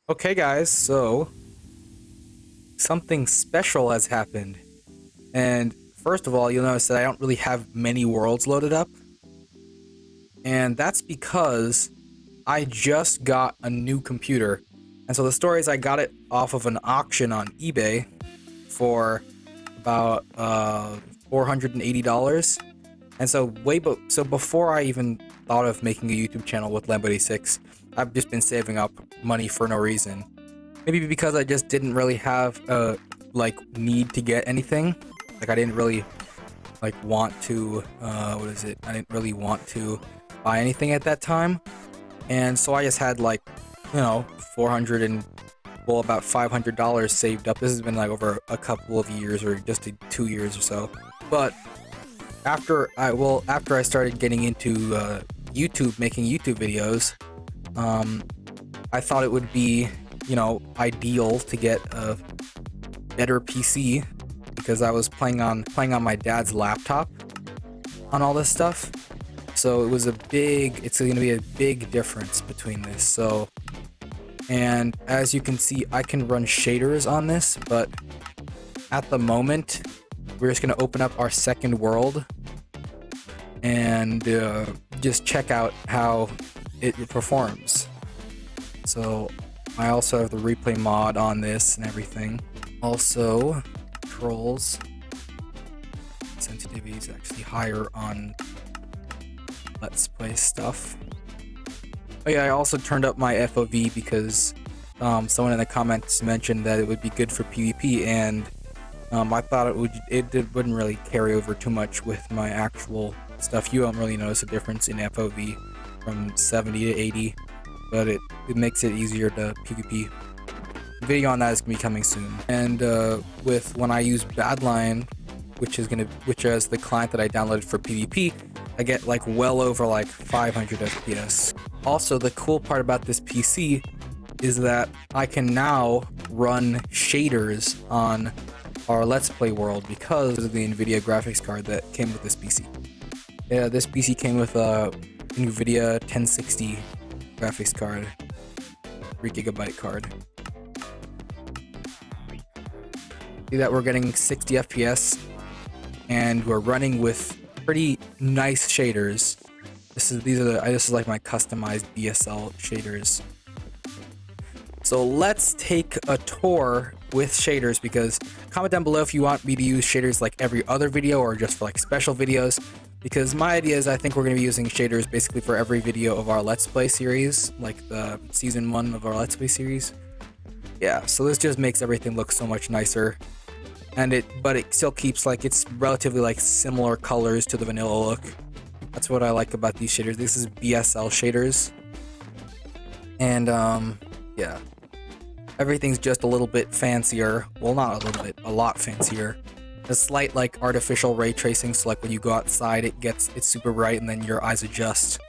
Okay, guys, so something special has happened. And first of all, you'll notice that I don't really have many worlds loaded up. And that's because I just got a new computer. And so the story is I got it off of an auction on eBay for about $480. And so so before I even thought of making a YouTube channel with Lambo86, I've just been saving up money for no reason. Maybe because I just didn't really have a need to get anything. Like I didn't really want to I didn't really want to buy anything at that time. And so I just had 400 and about $500 saved up. This has been over a couple of years or just 2 years or so. But after I started getting into YouTube, making YouTube videos, I thought it would be, ideal to get a better PC because I was playing on my dad's laptop on all this stuff. So it's going to be a big difference between this. So, and as you can see, I can run shaders on this, but at the moment, we're just going to open up our second world and just check out how it performs. So I also have the replay mod on this and everything. Also, controls sensitivity is actually higher on Let's Play stuff. Oh yeah, I also turned up my FOV because someone in the comments mentioned that it would be good for PvP, and I thought it wouldn't really carry over too much with my actual stuff. You don't really notice a difference in FOV from 70 to 80, but it makes it easier to PvP. The video on that is gonna be coming soon. And with when I use Badlion, which is the client that I downloaded for PvP, I get well over 500 FPS. Also, the cool part about this PC is that I can now run shaders on our Let's Play world because of the NVIDIA graphics card that came with this PC. Yeah, this PC came with a NVIDIA 1060 graphics card, 3GB card. See that we're getting 60 FPS, and we're running with pretty nice shaders. This is like my customized BSL shaders. So let's take a tour with shaders, because comment down below if you want me to use shaders like every other video or just for special videos, because my idea is I think we're going to be using shaders basically for every video of our Let's Play series, like the season 1 of our Let's Play series. Yeah, so this just makes everything look so much nicer. And but it still keeps it's relatively similar colors to the vanilla look. That's what I like about these shaders. This is BSL shaders. And yeah. Everything's just a little bit fancier. Well, not a little bit, a lot fancier. A slight artificial ray tracing, so when you go outside it's super bright and then your eyes adjust.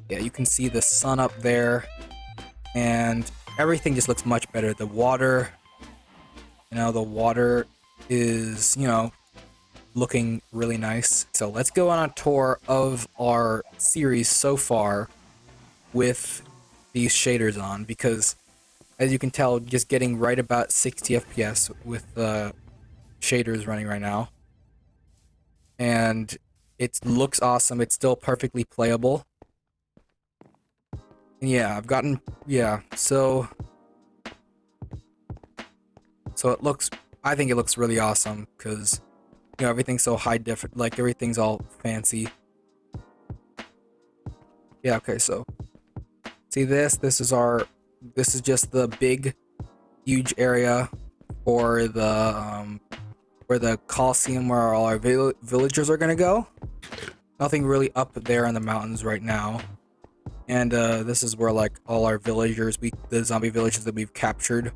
Yeah, you can see the sun up there, and everything just looks much better. The water, the water is, looking really nice. So let's go on a tour of our series so far with these shaders on, because as you can tell, just getting right about 60 FPS with the shaders running right now. And it looks awesome. It's still perfectly playable. And yeah, so I think it looks really awesome because, everything's so high def, everything's all fancy. Yeah, okay, so see this is just the big, huge area for the Coliseum where all our villagers are gonna go. Nothing really up there in the mountains right now. And this is where all our villagers, the zombie villagers that we've captured.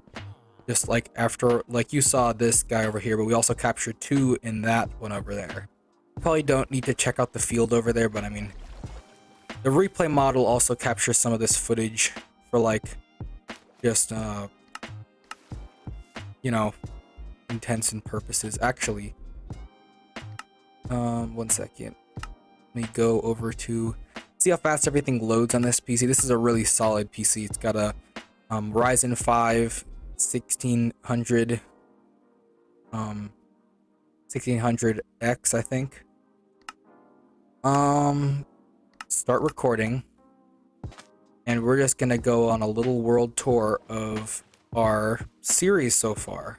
Just after, you saw this guy over here, but we also captured 2 in that one over there. Probably don't need to check out the field over there, but I mean, the replay model also captures some of this footage for just intents and purposes. Actually, 1 second. Let me go over to see how fast everything loads on this PC. This is a really solid PC. It's got a Ryzen 5 1600 1600X, I think. Start recording, and we're just gonna go on a little world tour of our series so far.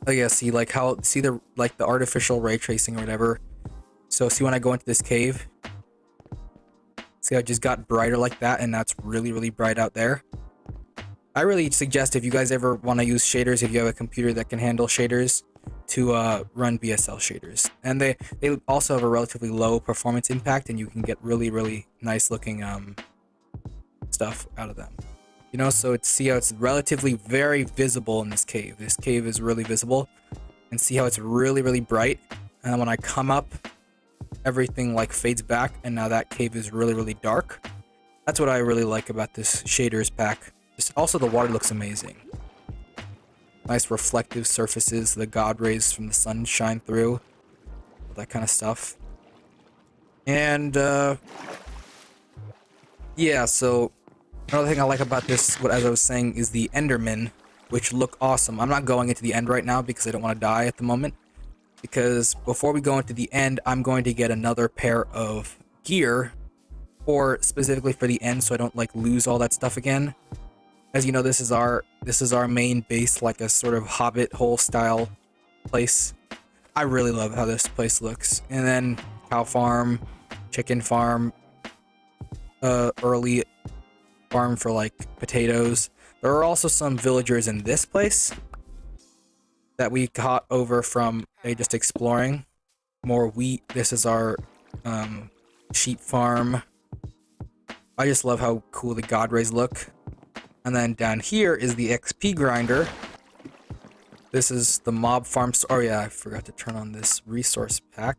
Oh yeah, see like how the artificial ray tracing or whatever. So see when I go into this cave, see how it just got brighter like that, and that's really bright out there. I really suggest if you guys ever want to use shaders, if you have a computer that can handle shaders, to run BSL shaders. And they also have a relatively low performance impact, and you can get really nice looking stuff out of them. You know, so see how it's relatively very visible in this cave. This cave is really visible, and see how it's really bright. And then when I come up, everything like fades back, and now that cave is really dark. That's what I really like about this shaders pack. Just also the water looks amazing. Nice reflective surfaces, the god rays from the sun shine through, that kind of stuff. And yeah, so another thing I like about this, as I was saying, is the Endermen, which look awesome. I'm not going into the end right now because I don't want to die at the moment. Because before we go into the end, I'm going to get another pair of gear, or specifically for the end, so I don't like lose all that stuff again. As you know, this is our main base, like a sort of hobbit hole style place. I really love how this place looks. And then cow farm, chicken farm, early farm for like potatoes. There are also some villagers in this place that we caught over from just exploring. More wheat. This is our sheep farm. I just love how cool the god rays look. And then down here is the XP grinder. This is the mob farm. Oh yeah, I forgot to turn on this resource pack.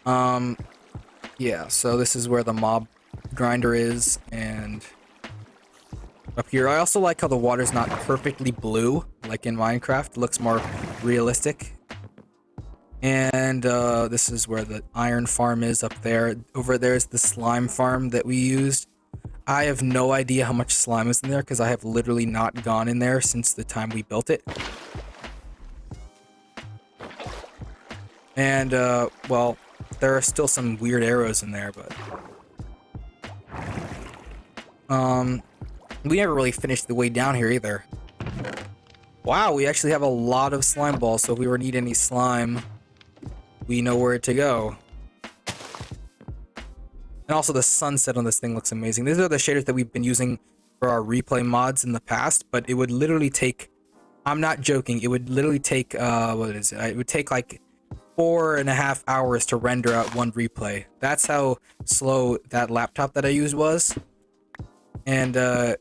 Yeah, so this is where the mob grinder is, and up here I also like how the water's not perfectly blue like in Minecraft. It looks more realistic. And this is where the iron farm is up there. Over there is the slime farm that we used. I have no idea how much slime is in there because I have literally not gone in there since the time we built it. And well, there are still some weird arrows in there, but we never really finished the way down here either. Wow, we actually have a lot of slime balls, so if we ever need any slime, we know where to go. And also the sunset on this thing looks amazing. These are the shaders that we've been using for our replay mods in the past, but it would literally take, I'm not joking, it would literally take, what is it? It would take like 4.5 hours to render out one replay. That's how slow that laptop that I used was. And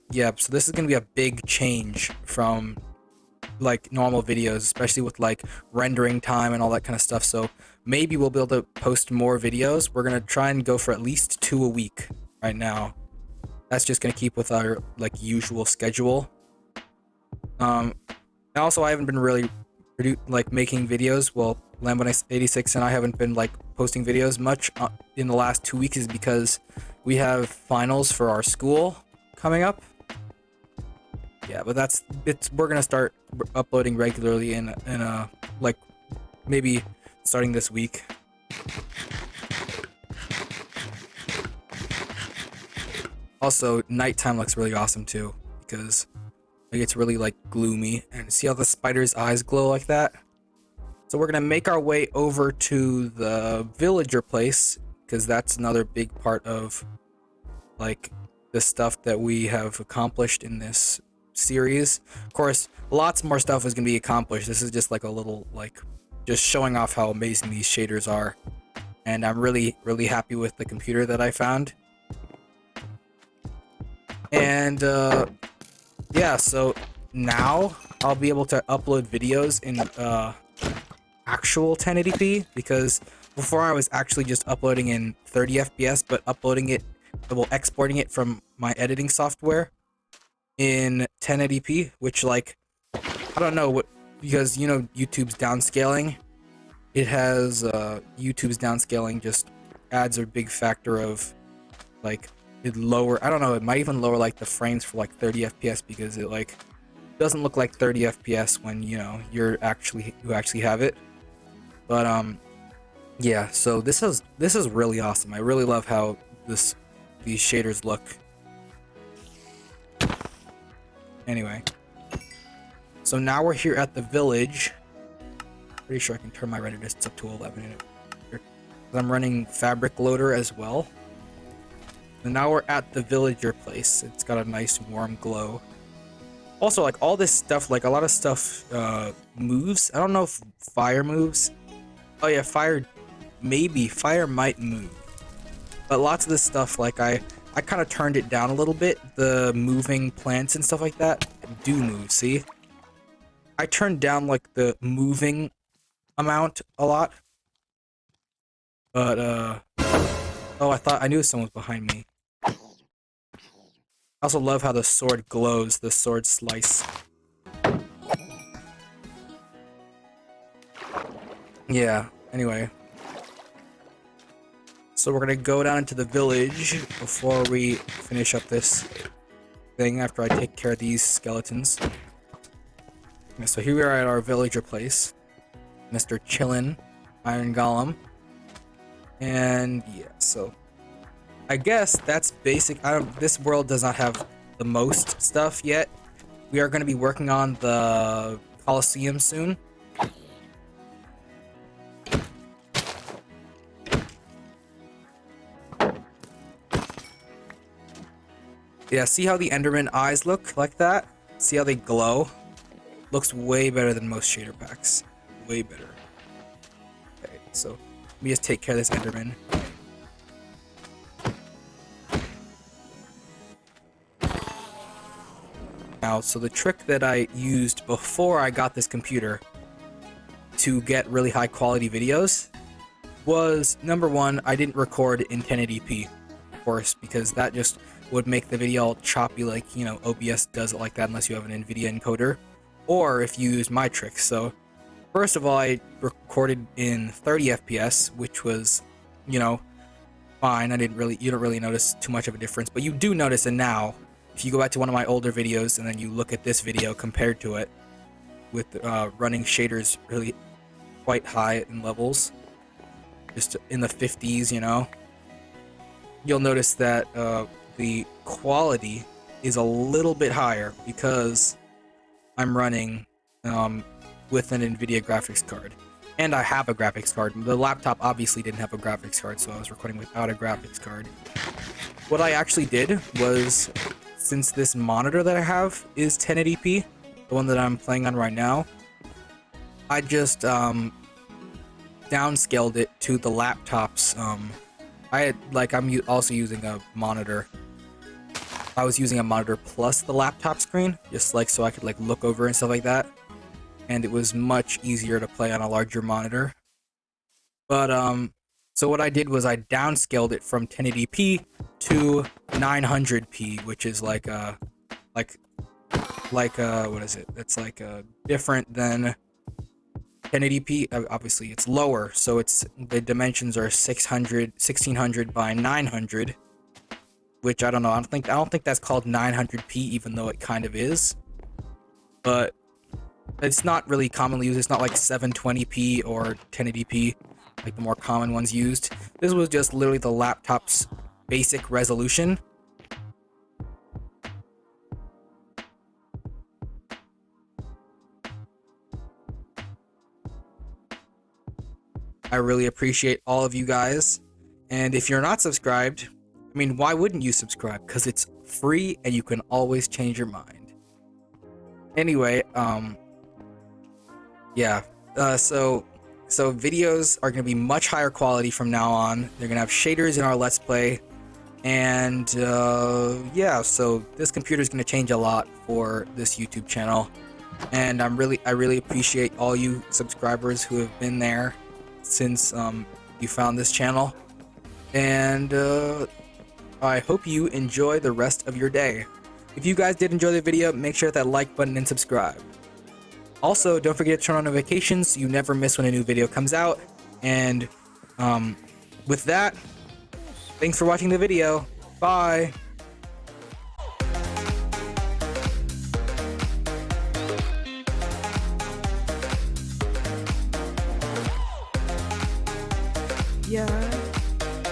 yeah, so this is going to be a big change from like normal videos, especially with like rendering time and all that kind of stuff. So maybe we'll be able to post more videos. We're gonna try and go for at least 2 a week right now. That's just gonna keep with our like usual schedule. And also I haven't been really making videos. Well, Lambo86 and I haven't been like posting videos much in the last 2 weeks, is because we have finals for our school coming up. Yeah, but we're gonna start uploading regularly in like maybe starting this week. Also, nighttime looks really awesome too, because it gets really like gloomy, and see how the spider's eyes glow like that. So we're gonna make our way over to the villager place, because that's another big part of like the stuff that we have accomplished in this series. Of course, lots more stuff is going to be accomplished. This is just like a little, like, just showing off how amazing these shaders are. And I'm really happy with the computer that I found. And yeah, so now I'll be able to upload videos in actual 1080p, because before I was actually just uploading in 30 FPS, but exporting it from my editing software in 1080p, which, like, I don't know what, because you know YouTube's downscaling, it has YouTube's downscaling just adds a big factor of like it lower, I don't know, it might even lower like the frames for like 30 FPS because it like doesn't look like 30 FPS when, you know, you actually have it. But yeah, so this is really awesome. I really love how these shaders look. Anyway, so now we're here at the village. Pretty sure I can turn my render distance up to 11. I'm running fabric loader as well. And now we're at the villager place. It's got a nice warm glow. Also, like all this stuff, like a lot of stuff moves. I don't know if fire moves. Oh yeah, fire, maybe fire might move. But lots of this stuff, like I kind of turned it down a little bit. The moving plants and stuff like that do move. See, I turned down like the moving amount a lot. But oh, I knew someone was behind me. I also love how the sword glows, the sword slice. Yeah, anyway. So we're gonna go down into the village before we finish up this thing after I take care of these skeletons. Yeah, so here we are at our villager place. Mr. Chillin, Iron Golem. And yeah, so I guess that's basic. This world does not have the most stuff yet. We are going to be working on the Colosseum soon. Yeah, see how the Enderman eyes look like that? See how they glow? Looks way better than most shader packs. Way better. Okay, so let me just take care of this Enderman. Now, so the trick that I used before I got this computer to get really high quality videos was, number one, I didn't record in 1080p, of course, because that just would make the video all choppy, like, you know, OBS does it like that unless you have an NVIDIA encoder, or if you use my tricks. So first of all, I recorded in 30 FPS, which was, you know, fine. You don't really notice too much of a difference, but you do notice it now. If you go back to one of my older videos and then you look at this video compared to it, with running shaders really quite high in levels, just in the 50s, you know, you'll notice that the quality is a little bit higher because I'm running with an NVIDIA graphics card. And I have a graphics card. The laptop obviously didn't have a graphics card, so I was recording without a graphics card. What I actually did was, since this monitor that I have is 1080p, the one that I'm playing on right now, I just downscaled it to the laptop's. I'm also using a monitor. I was using a monitor plus the laptop screen, just like so I could like look over and stuff like that, and it was much easier to play on a larger monitor. But so what I did was I downscaled it from 1080p to 900p, which is like what is it? It's like different than 1080p. Obviously, it's lower, so the dimensions are 1600 by 900, which I don't know. I don't think that's called 900p, even though it kind of is. But it's not really commonly used. It's not like 720p or 1080p, like the more common ones used. This was just literally the laptop's basic resolution. I really appreciate all of you guys. And if you're not subscribed, I mean, why wouldn't you subscribe? Because it's free and you can always change your mind. Anyway, yeah. So videos are going to be much higher quality from now on. They're going to have shaders in our Let's Play. And yeah, so this computer is going to change a lot for this YouTube channel. And I really appreciate all you subscribers who have been there since you found this channel. And I hope you enjoy the rest of your day. If you guys did enjoy the video, make sure to hit that like button and subscribe. Also, don't forget to turn on notifications so you never miss when a new video comes out. And with that, thanks for watching the video. Bye. Yeah.